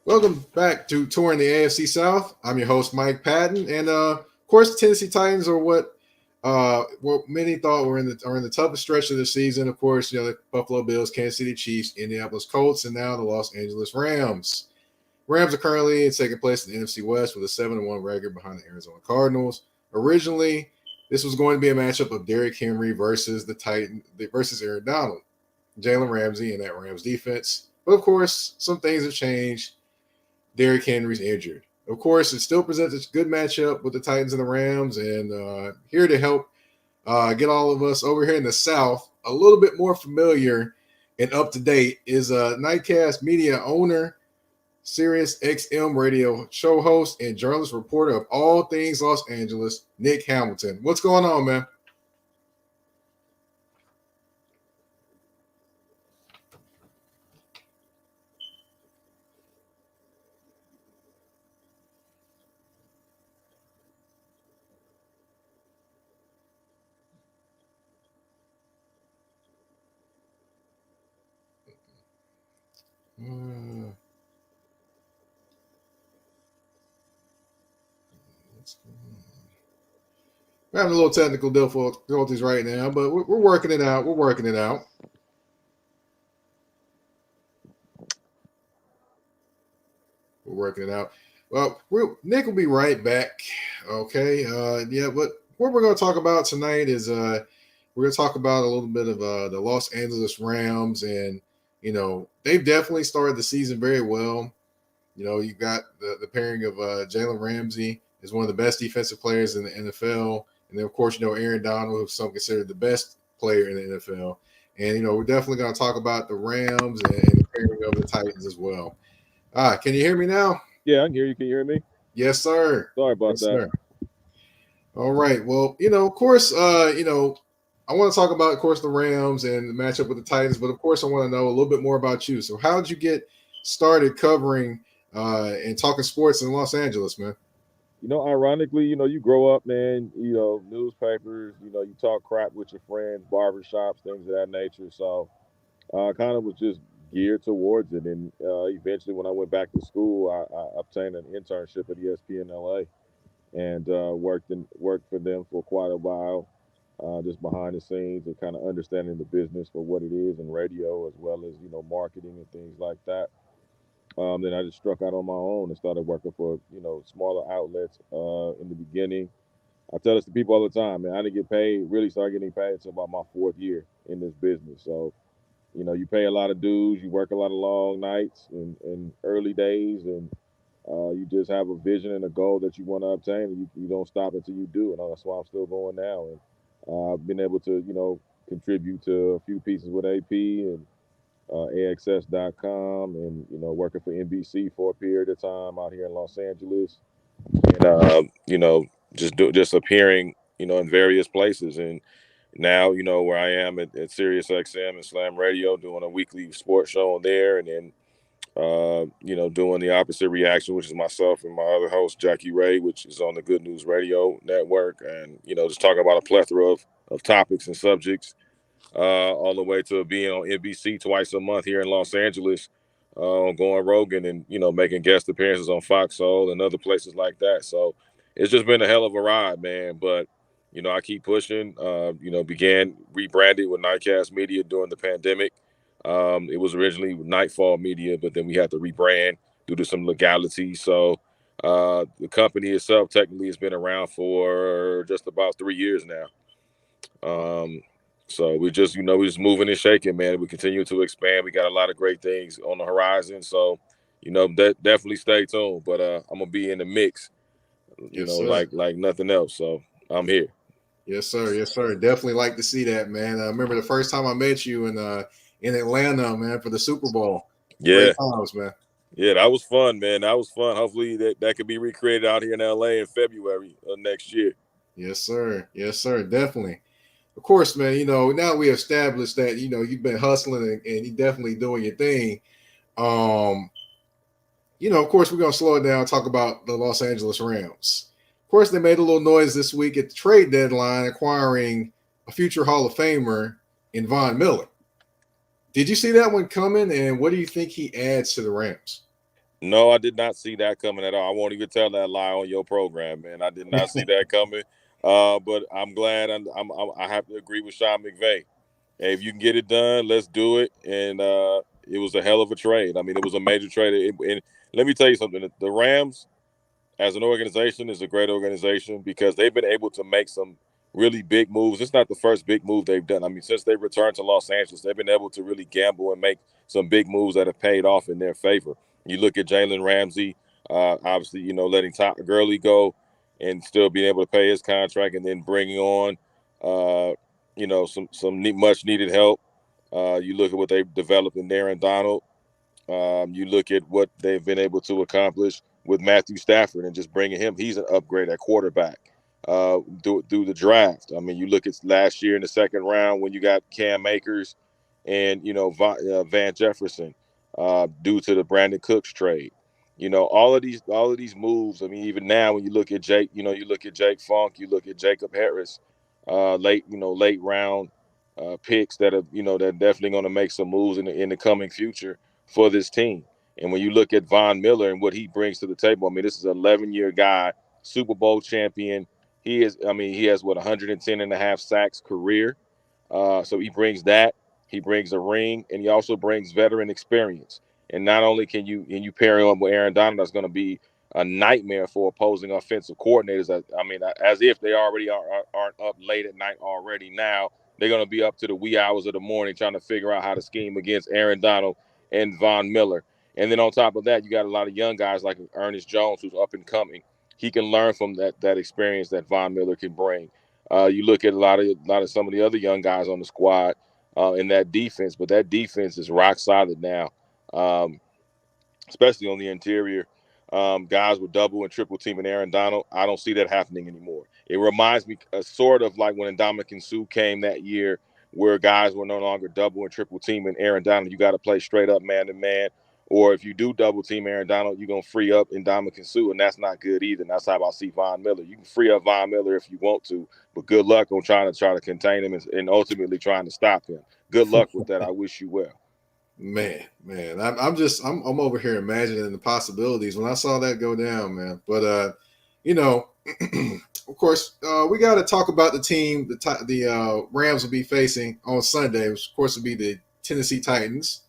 Welcome back to Touring the AFC South. I'm your host, Mike Patton, and of course, the Tennessee Titans are what many thought were in the toughest stretch of the season. Of course, the Buffalo Bills, Kansas City Chiefs, Indianapolis Colts, and now the Los Angeles Rams. Rams are currently in second place in the NFC West with a 7-1 record behind the Arizona Cardinals. Originally, this was going to be a matchup of Derrick Henry versus versus Aaron Donald, Jalen Ramsey, and that Rams defense. But of course, some things have changed. Derrick Henry's injured. Of course, it still presents a good matchup with the Titans and the Rams. And here to help get all of us over here in the South a little bit more familiar and up to date is Nightcast Media owner, Sirius XM radio show host, and journalist reporter of all things Los Angeles, Nick Hamilton. What's going on, man? Uh, we're having a little technical difficulties right now, but we're working it out. We're working it out. We're working it out. Well, Nick will be right back. Okay. Yeah, but what we're going to talk about tonight is we're going to talk about a little bit of the Los Angeles Rams, and they've definitely started the season very well. You got the pairing of Jalen Ramsey is one of the best defensive players in the NFL, and then of course Aaron Donald, who's some considered the best player in the NFL. And we're definitely going to talk about the Rams and the pairing of the Titans as well. Can you hear me now? Yeah, I can hear you. Can you hear me? Yes, sir. Sorry about Yes, that. sir. All right. Well, of course, I want to talk about, of course, the Rams and the matchup with the Titans, but of course, I want to know a little bit more about you. So, how did you get started covering and talking sports in Los Angeles, man? Ironically, you grow up, man, newspapers, you talk crap with your friends, barbershops, things of that nature. So I kind of was just geared towards it. And eventually, when I went back to school, I obtained an internship at ESPN LA and worked for them for quite a while, just behind the scenes and kind of understanding the business for what it is in radio as well as, marketing and things like that. Then I just struck out on my own and started working for smaller outlets. In the beginning, I tell this to people all the time, man. I didn't get paid, really start getting paid until about my fourth year in this business. So you pay a lot of dues, you work a lot of long nights and early days, and you just have a vision and a goal that you want to obtain, and you don't stop until you do. And that's why I'm still going now. And I've been able to contribute to a few pieces with AP and AXS.com, and working for NBC for a period of time out here in Los Angeles, and just appearing in various places, and now where I am at Sirius XM and Slam Radio, doing a weekly sports show on there, and then doing the opposite reaction, which is myself and my other host Jackie Ray, which is on the Good News Radio Network, and just talking about a plethora of topics and subjects, all the way to being on NBC twice a month here in Los Angeles, going Rogan and making guest appearances on Fox Soul and other places like that. So it's just been a hell of a ride, man. But I keep pushing. Began rebranded with Nightcast Media during the pandemic. It was originally Nightfall Media, but then we had to rebrand due to some legalities. So the company itself technically has been around for just about 3 years now. So we just moving and shaking, man. We continue to expand. We got a lot of great things on the horizon. So, definitely stay tuned. But I'm gonna be in the mix, Yes, sir. like nothing else. So I'm here. Yes, sir. Yes, sir. Definitely like to see that, man. I remember the first time I met you in Atlanta, man, for the Super Bowl. Great Yeah, times, man. yeah, that was fun, man. That was fun. Hopefully that could be recreated out here in LA in February of next year. Yes, sir. Yes, sir. Definitely. Of course, man. Now we established that you've been hustling and you definitely doing your thing. Um, of course, we're gonna slow it down and talk about the Los Angeles Rams. Of course, they made a little noise this week at the trade deadline, acquiring a future Hall of Famer in Von Miller. Did you see that one coming? And what do you think he adds to the Rams? No, I did not see that coming at all. I won't even tell that lie on your program, man. I did not see that coming. But I'm glad. I have to agree with Sean McVay. Hey, if you can get it done, let's do it. And it was a hell of a trade. I mean, it was a major trade. And let me tell you something: the Rams, as an organization, is a great organization because they've been able to make some really big moves. It's not the first big move they've done. I mean, since they returned to Los Angeles, they've been able to really gamble and make some big moves that have paid off in their favor. You look at Jalen Ramsey, obviously, letting Todd Gurley go and still being able to pay his contract, and then bringing on, some much needed help. You look at what they've developed in Aaron Donald. You look at what they've been able to accomplish with Matthew Stafford and just bringing him. He's an upgrade at quarterback through the draft. I mean, you look at last year in the second round when you got Cam Akers and Van Jefferson due to the Brandon Cooks trade. All of these moves. I mean, even now when you look at Jake, you look at Jake Funk, you look at Jacob Harris, late round picks that are definitely going to make some moves in the coming future for this team. And when you look at Von Miller and what he brings to the table, I mean, this is an 11-year guy, Super Bowl champion. He has 110 and a half sacks career. So he brings that. He brings a ring, and he also brings veteran experience. And not only can you pair him with Aaron Donald, that's going to be a nightmare for opposing offensive coordinators. As if they already aren't up late at night already. Now they're going to be up to the wee hours of the morning trying to figure out how to scheme against Aaron Donald and Von Miller. And then on top of that, you got a lot of young guys like Ernest Jones, who's up and coming. He can learn from that experience that Von Miller can bring. You look at a lot of some of the other young guys on the squad in that defense, but that defense is rock solid now, especially on the interior. Guys with double and triple teaming Aaron Donald, I don't see that happening anymore. It reminds me sort of like when Ndamukong Suh came that year, where guys were no longer double and triple teaming Aaron Donald. You got to play straight up man to man. Or if you do double team Aaron Donald, you're going to free up Ndamukong Suh, and that's not good either. And that's how I see Von Miller. You can free up Von Miller if you want to, but good luck on trying to contain him and ultimately trying to stop him. Good luck with that. I wish you well. Man, I'm over here imagining the possibilities when I saw that go down, man. But of course, we got to talk about the team the Rams will be facing on Sunday, which of course will be the Tennessee Titans.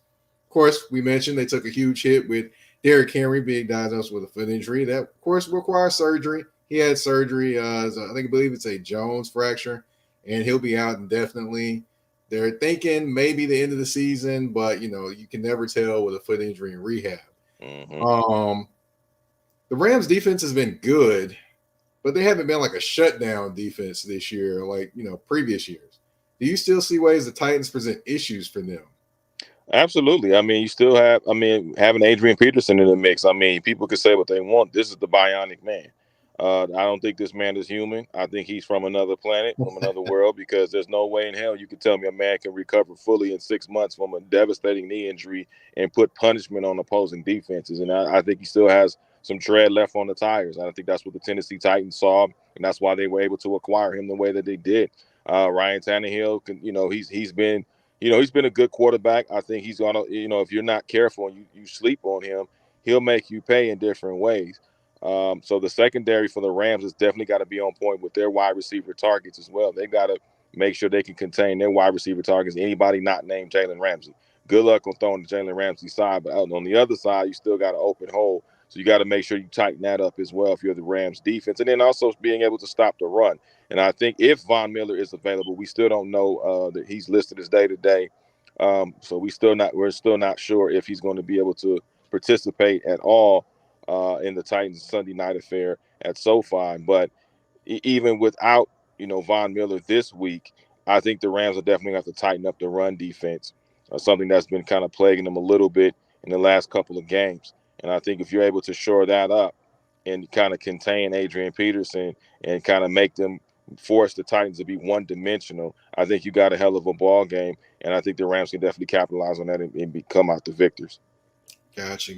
Of course, we mentioned they took a huge hit with Derrick Henry being diagnosed with a foot injury that, of course, requires surgery. He had surgery. I believe it's a Jones fracture, and he'll be out indefinitely. They're thinking maybe the end of the season, but you can never tell with a foot injury in rehab. Mm-hmm. The Rams defense has been good, but they haven't been like a shutdown defense this year, like previous years. Do you still see ways the Titans present issues for them? Absolutely. I mean, you still having Adrian Peterson in the mix. I mean, people can say what they want. This is the bionic man. I don't think this man is human. I think he's from another planet, from another world, because there's no way in hell you can tell me a man can recover fully in 6 months from a devastating knee injury and put punishment on opposing defenses. And I think he still has some tread left on the tires. I think that's what the Tennessee Titans saw, and that's why they were able to acquire him the way that they did. Ryan Tannehill, he's been he's been a good quarterback. I think he's gonna, if you're not careful and you sleep on him, he'll make you pay in different ways. So the secondary for the Rams has definitely got to be on point with their wide receiver targets as well. They've got to make sure they can contain their wide receiver targets. Anybody not named Jalen Ramsey. Good luck on throwing the Jalen Ramsey side, but on the other side, you still got an open hole. So you got to make sure you tighten that up as well if you're the Rams defense, and then also being able to stop the run. And I think if Von Miller is available, we still don't know that he's listed as day to day. So we're still not sure if he's going to be able to participate at all in the Titans Sunday night affair at SoFi. But even without Von Miller this week, I think the Rams are definitely going to have to tighten up the run defense, something that's been kind of plaguing them a little bit in the last couple of games. And I think if you're able to shore that up and kind of contain Adrian Peterson and kind of make them force the Titans to be one-dimensional, I think you got a hell of a ball game, and I think the Rams can definitely capitalize on that and come out the victors. Gotcha.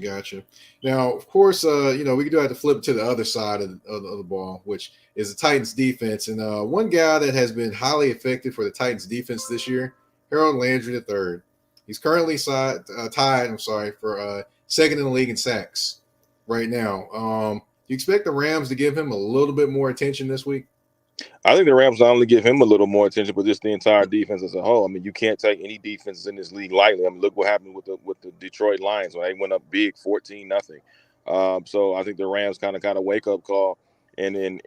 Now, of course, we do have to flip to the other side of the ball, which is the Titans defense. And one guy that has been highly effective for the Titans defense this year, Harold Landry III. He's currently tied, for second in the league in sacks. right now. Do you expect the Rams to give him a little bit more attention this week? I think the Rams not only give him a little more attention, but just the entire defense as a whole. I mean, you can't take any defenses in this league lightly. I mean, look what happened with the Detroit Lions when they went up big, 14-0. So I think the Rams kind of wake up call and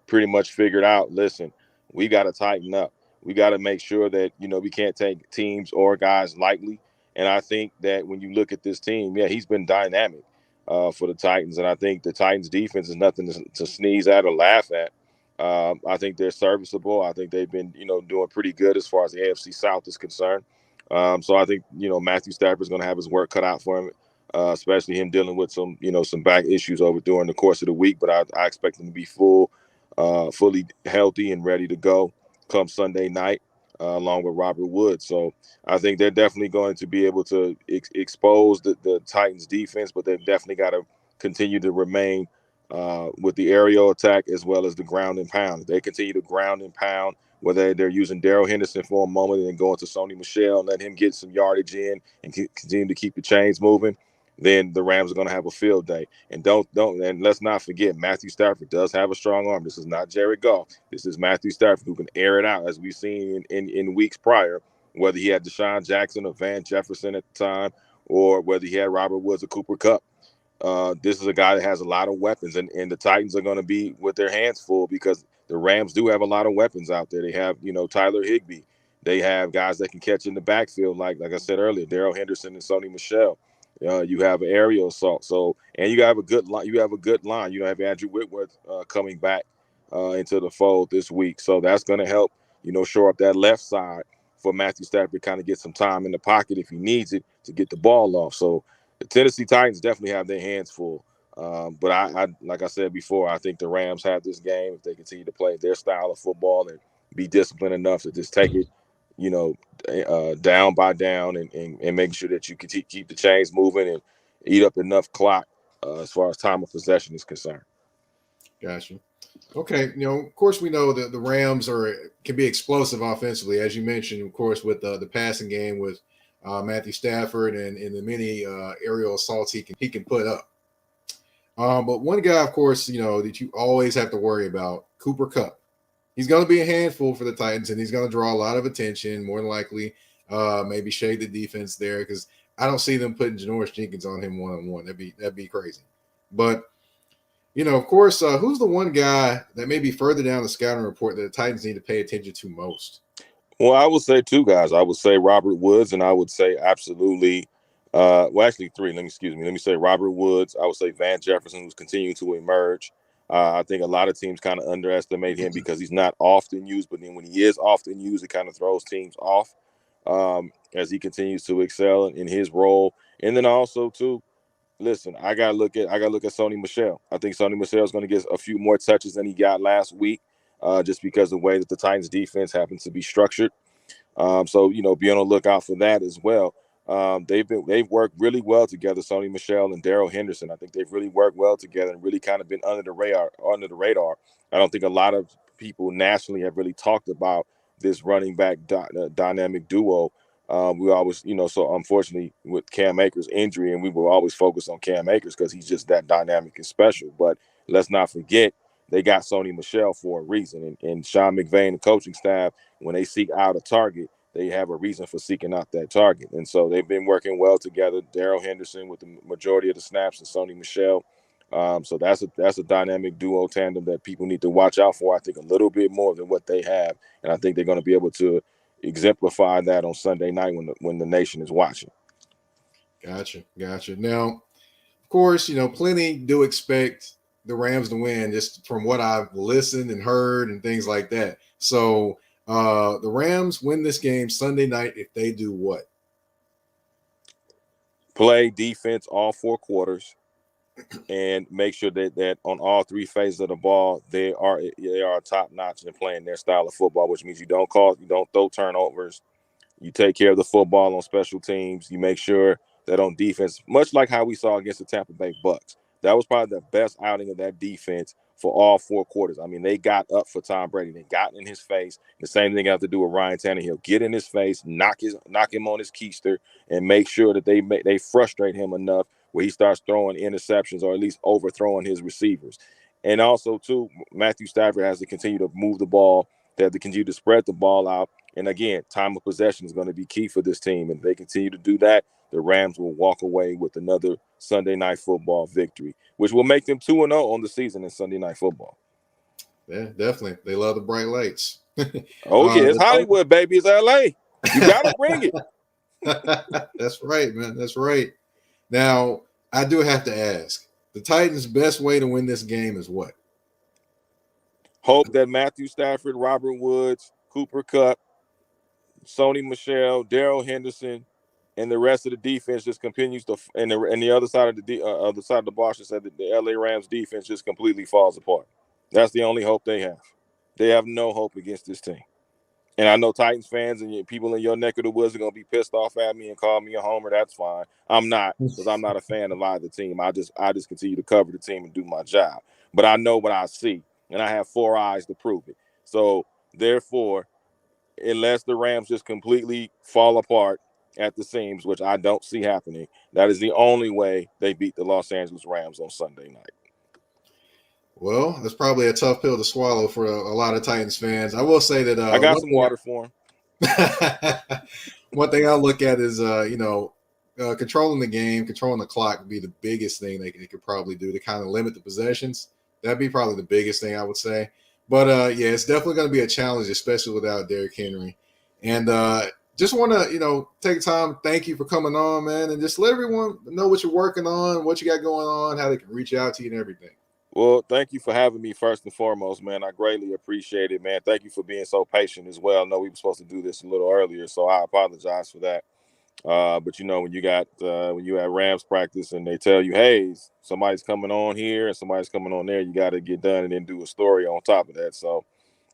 pretty much figured out. Listen, we got to tighten up. We got to make sure that we can't take teams or guys lightly. And I think that when you look at this team, yeah, he's been dynamic for the Titans, and I think the Titans defense is nothing to sneeze at or laugh at. I think they're serviceable. I think they've been, doing pretty good as far as the AFC South is concerned. So I think, Matthew Stafford's going to have his work cut out for him, especially him dealing with some back issues over during the course of the week. But I expect him to be fully healthy and ready to go come Sunday night, along with Robert Woods. So I think they're definitely going to be able to expose the Titans defense, but they've definitely got to continue to remain with the aerial attack as well as the ground and pound. If they continue to ground and pound, whether they're using Darrell Henderson for a moment and then going to Sony Michel and let him get some yardage in and continue to keep the chains moving, then the Rams are going to have a field day. And and let's not forget, Matthew Stafford does have a strong arm. This is not Jared Goff. This is Matthew Stafford who can air it out, as we've seen in weeks prior, whether he had Deshaun Jackson or Van Jefferson at the time, or whether he had Robert Woods or Cooper Kupp. This is a guy that has a lot of weapons, and the Titans are going to be with their hands full because the Rams do have a lot of weapons out there. They have, Tyler Higbee. They have guys that can catch in the backfield, like I said earlier, Darrell Henderson and Sony Michel. You have an aerial assault, and you have a good line. You have a good line. You have Andrew Whitworth coming back into the fold this week, so that's going to help, shore up that left side for Matthew Stafford to kind of get some time in the pocket if he needs it to get the ball off. So the Tennessee Titans definitely have their hands full. But I like I said before, I think the Rams have this game if they continue to play their style of football and be disciplined enough to just take it, down by down and make sure that you can keep the chains moving and eat up enough clock as far as time of possession is concerned. Gotcha. Okay, of course we know that the Rams can be explosive offensively, as you mentioned, of course, with the passing game with Matthew Stafford and the many aerial assaults he can put up. But one guy, of course, that you always have to worry about, Cooper Kupp. He's going to be a handful for the Titans, and he's going to draw a lot of attention, more than likely, maybe shade the defense there, because I don't see them putting Janoris Jenkins on him one-on-one. That'd be crazy. But, of course, who's the one guy that may be further down the scouting report that the Titans need to pay attention to most? Well, I would say two guys. I would say Robert Woods, and I would say absolutely actually three. Let me say Robert Woods. I would say Van Jefferson, who's continuing to emerge. I think a lot of teams kind of underestimate him because he's not often used, but then when he is often used, it kind of throws teams off as he continues to excel in his role. And then also too, listen, I gotta look at Sony Michel. I think Sony Michel is going to get a few more touches than he got last week, just because of the way that the Titans defense happens to be structured. So be on the lookout for that as well. They've worked really well together, Sony Michel and Darrell Henderson. I think they've really worked well together and really kind of been under the radar. I don't think a lot of people nationally have really talked about this running back dynamic duo. We always, so unfortunately with Cam Akers' injury, and we will always focus on Cam Akers because he's just that dynamic and special. But let's not forget, they got Sony Michel for a reason. And Sean McVay and the coaching staff, when they seek out a target, they have a reason for seeking out that target. And so they've been working well together. Darrell Henderson with the majority of the snaps and Sony Michel. So that's a dynamic duo tandem that people need to watch out for, I think, a little bit more than what they have. And I think they're going to be able to exemplify that on Sunday night when the nation is watching. Gotcha. Now, of course, plenty do expect the Rams to win, just from what I've listened and heard and things like that. So the Rams win this game Sunday night if they do what? Play defense all four quarters and make sure that on all three phases of the ball, they are top notch in playing their style of football, which means you don't throw turnovers. You take care of the football on special teams. You make sure that on defense, much like how we saw against the Tampa Bay Bucks, that was probably the best outing of that defense for all four quarters. I mean, they got up for Tom Brady. They got in his face. The same thing I have to do with Ryan Tannehill. Get in his face, knock him on his keister, and make sure that they frustrate him enough where he starts throwing interceptions or at least overthrowing his receivers. And also, too, Matthew Stafford has to continue to move the ball. They have to continue to spread the ball out. And again, time of possession is going to be key for this team. And if they continue to do that, the Rams will walk away with another Sunday Night Football victory, which will make them 2-0 on the season in Sunday Night Football. Yeah, definitely. They love the bright lights. Oh, yeah, it's Hollywood, baby. It's L.A. You got to bring it. That's right, man. That's right. Now, I do have to ask, the Titans' best way to win this game is what? Hope that Matthew Stafford, Robert Woods, Cooper Kupp, Sony Michel, Darrell Henderson, and the rest of the defense just continues to, and the other side of the ball should say that the LA Rams defense just completely falls apart. That's the only hope they have. They have no hope against this team. And I know Titans fans and people in your neck of the woods are going to be pissed off at me and call me a homer. That's fine. I'm not, because I'm not a fan of either team. I just continue to cover the team and do my job. But I know what I see, and I have 4 eyes to prove it. So, therefore, unless the Rams just completely fall apart at the seams, which I don't see happening, that is the only way they beat the Los Angeles Rams on Sunday night. Well, that's probably a tough pill to swallow for a lot of Titans fans. I will say that I got some water for him. One thing I look at is, controlling the game, controlling the clock would be the biggest thing they could probably do to kind of limit the possessions. That'd be probably the biggest thing I would say. But, yeah, it's definitely going to be a challenge, especially without Derrick Henry. And just want to, take time. Thank you for coming on, man, and just let everyone know what you're working on, what you got going on, how they can reach out to you and everything. Well, thank you for having me first and foremost, man. I greatly appreciate it, man. Thank you for being so patient as well. I know we were supposed to do this a little earlier, so I apologize for that. But when you have Rams practice and they tell you, hey, somebody's coming on here and somebody's coming on there, you got to get done and then do a story on top of that. So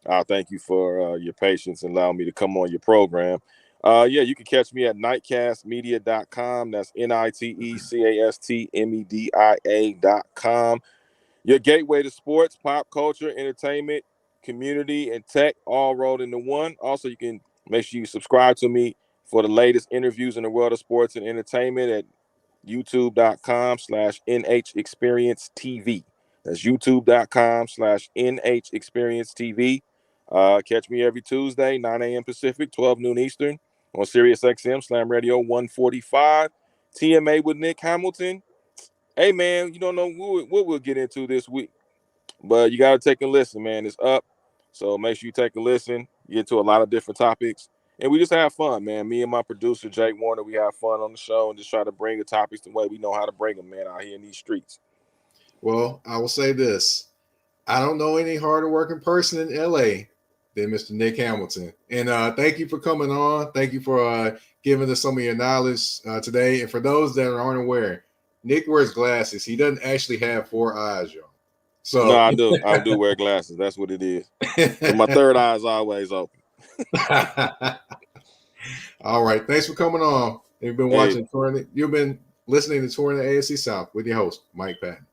I thank you for your patience and allowing me to come on your program. You can catch me at nightcastmedia.com. That's NITECASTMEDIA.com. Your gateway to sports, pop culture, entertainment, community, and tech all rolled into one. Also, you can make sure you subscribe to me for the latest interviews in the world of sports and entertainment at youtube.com/NHExperienceTV. That's youtube.com/NHExperienceTV. Catch me every Tuesday, 9 a.m. Pacific, 12 noon Eastern on Sirius XM, Slam Radio 145. TMA with Nick Hamilton. Hey, man, you don't know what we'll get into this week, but you got to take a listen, man. It's up. So make sure you take a listen. You get to a lot of different topics, and we just have fun, man. Me and my producer, Jake Warner, we have fun on the show and just try to bring the topics the way we know how to bring them, man, out here in these streets. Well, I will say this. I don't know any harder working person in LA than Mr. Nick Hamilton. And thank you for coming on. Thank you for giving us some of your knowledge today. And for those that aren't aware, Nick wears glasses. He doesn't actually have 4 eyes, y'all. So no, I do. I do wear glasses. That's what it is. And my third eye is always open. All right. Thanks for coming on. You've been watching You've been listening to Touring the AFC South with your host, Mike Patton.